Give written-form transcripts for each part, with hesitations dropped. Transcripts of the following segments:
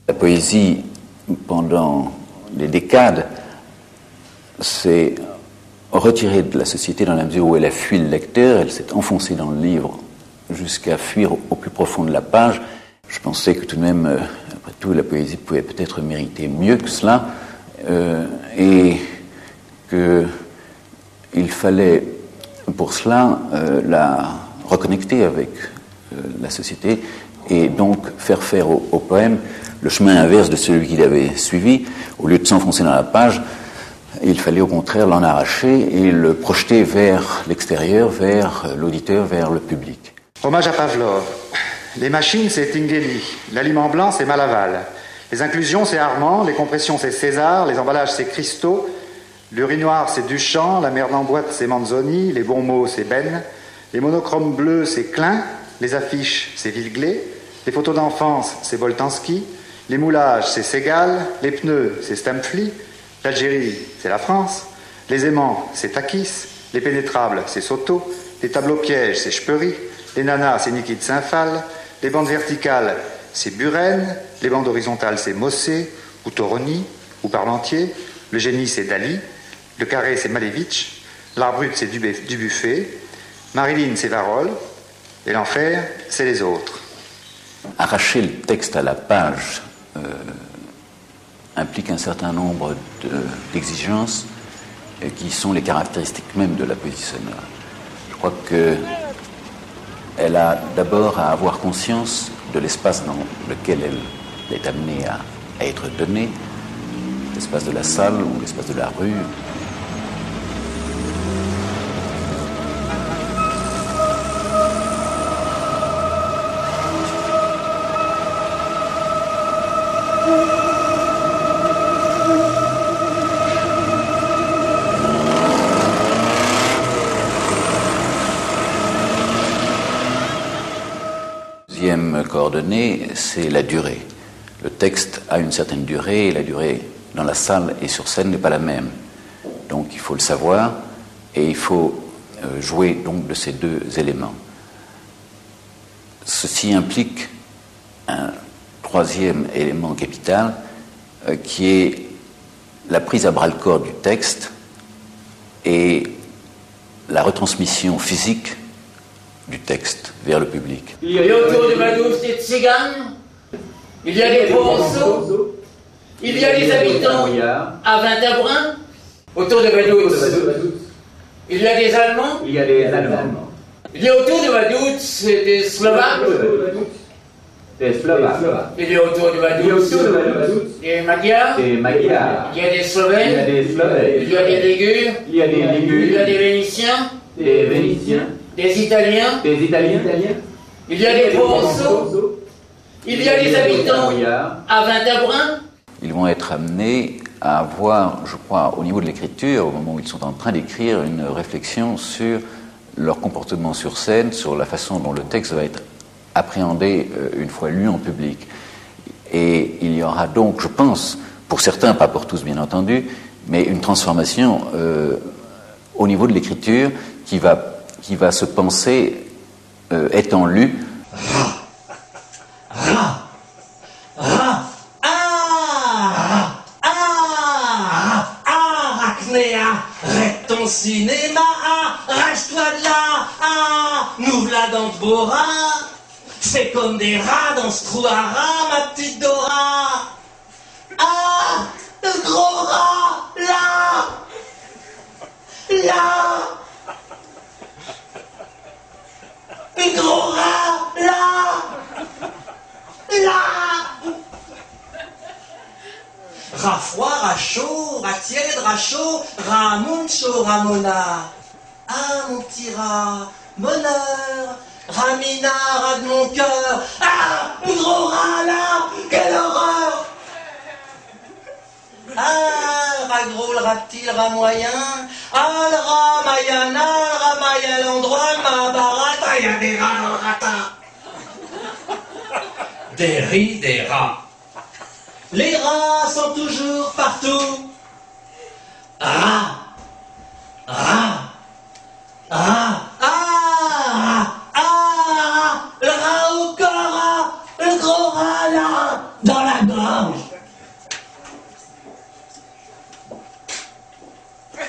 La poésie, pendant des décades, s'est retirée de la société dans la mesure où elle a fui le lecteur, elle s'est enfoncée dans le livre jusqu'à fuir au plus profond de la page. Je pensais que tout de même, après tout, la poésie pouvait peut-être mériter mieux que cela, et qu'il fallait pour cela la reconnecter avec la société et donc faire au poème le chemin inverse de celui qu'il avait suivi. Au lieu de s'enfoncer dans la page, il fallait au contraire l'en arracher et le projeter vers l'extérieur, vers l'auditeur, vers le public. Hommage à Pavlov. Les machines, c'est Tinguely. L'aliment blanc, c'est Malaval. Les inclusions, c'est Armand. Les compressions, c'est César. Les emballages, c'est Christo. L'urinoir, c'est Duchamp. La merde en boîte, c'est Manzoni. Les bons mots, c'est Ben. Les monochromes bleus, c'est Klein. Les affiches, c'est Villeglé. Les photos d'enfance, c'est Boltanski. Les moulages, c'est Segal. Les pneus, c'est Stamfli. L'Algérie, c'est la France. Les aimants, c'est Takis. Les pénétrables, c'est Soto. Les tableaux pièges, c'est Speury. Les nanas, c'est Niki de Saint-Phal. Les bandes verticales, c'est Buren. Les bandes horizontales, c'est Mossé, ou Toroni, ou Parmentier. Le génie, c'est Dali. Le carré, c'est Malevitch. L'art brut, c'est Dubuffet. Marilyn, c'est Varol. Et l'enfer, c'est les autres. Arracher le texte à la page implique un certain nombre d'exigences qui sont les caractéristiques même de la poésie sonore. Je crois qu'elle a d'abord à avoir conscience de l'espace dans lequel elle est amenée à être donnée, l'espace de la salle ou l'espace de la rue. Deuxième coordonnée, c'est la durée. Le texte a une certaine durée et la durée dans la salle et sur scène n'est pas la même. Donc il faut le savoir et il faut jouer donc de ces deux éléments. Ceci implique un troisième élément capital qui est la prise à bras-le-corps du texte et la retransmission physique du texte vers le public. Il y a autour de Vaduz des tziganes, il y a des Borceaux, il y a des habitants à Vintabrin, autour de Vaduz. Il y a des Allemands, il y a autour de Vaduz des Slovaques, il y a autour de Vaduz des Magyars, il y a des Slovènes, il y a des Ligures, il y a des Vénitiens, des Italiens, il y a des Borceaux, il y a des habitants à Vintabrin. Ils vont être amenés à avoir, je crois, au niveau de l'écriture, au moment où ils sont en train d'écrire, une réflexion sur leur comportement sur scène, sur la façon dont le texte va être appréhendé une fois lu en public. Et il y aura donc, je pense, pour certains, pas pour tous bien entendu, mais une transformation au niveau de l'écriture qui va se penser étant lu. Arrête ton cinéma, arrache-toi de là, nous v'là dans le beau rat. C'est comme des rats dans ce trou à rats, ma petite Dora. Ah, le gros rat, là, le gros rat, là. Rat froid, rat chaud, rat tiède, rat chaud, rat moncho, ramona. Ah, mon petit rat, bonheur, ramina, rat de mon cœur. Ah, le gros rat là, quelle horreur. Ah, le rat gros, le rat petit, le rat moyen. Ah, le rat mayana, le rat maya, l'endroit, ma barata, il y a des rats dans le ratin. Des rits, des rats. Les rats sont toujours partout. Ah, le rat au corps, le gros rat là, dans la gorge. mange.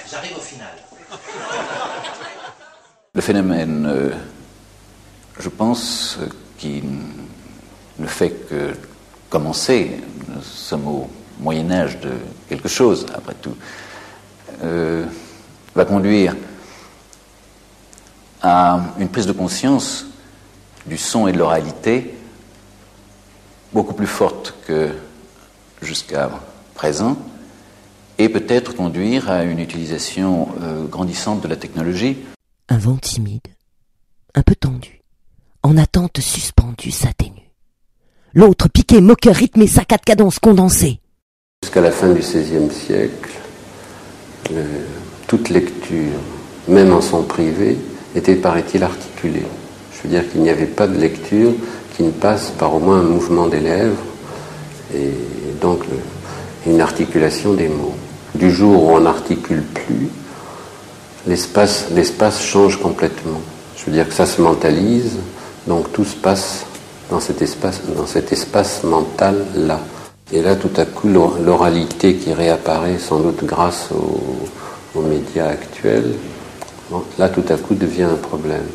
J'arrive au final. Le phénomène, je pense, qui ne fait que commencer, nous sommes au Moyen-Âge de quelque chose, après tout, va conduire à une prise de conscience du son et de l'oralité beaucoup plus forte que jusqu'à présent, et peut-être conduire à une utilisation grandissante de la technologie. Un vent timide, un peu tendu, en attente suspendue s'atténue. L'autre, piqué, moqueur, rythmé, saccade, cadence condensée. Jusqu'à la fin du XVIe siècle, toute lecture, même en son privé, était, paraît-il, articulée. Je veux dire qu'il n'y avait pas de lecture qui ne passe par au moins un mouvement des lèvres et donc une articulation des mots. Du jour où on n'articule plus, l'espace change complètement. Je veux dire que ça se mentalise, donc tout se passe dans cet espace mental-là. Et là, tout à coup, l'oralité qui réapparaît, sans doute grâce aux médias actuels, bon, là, tout à coup, devient un problème.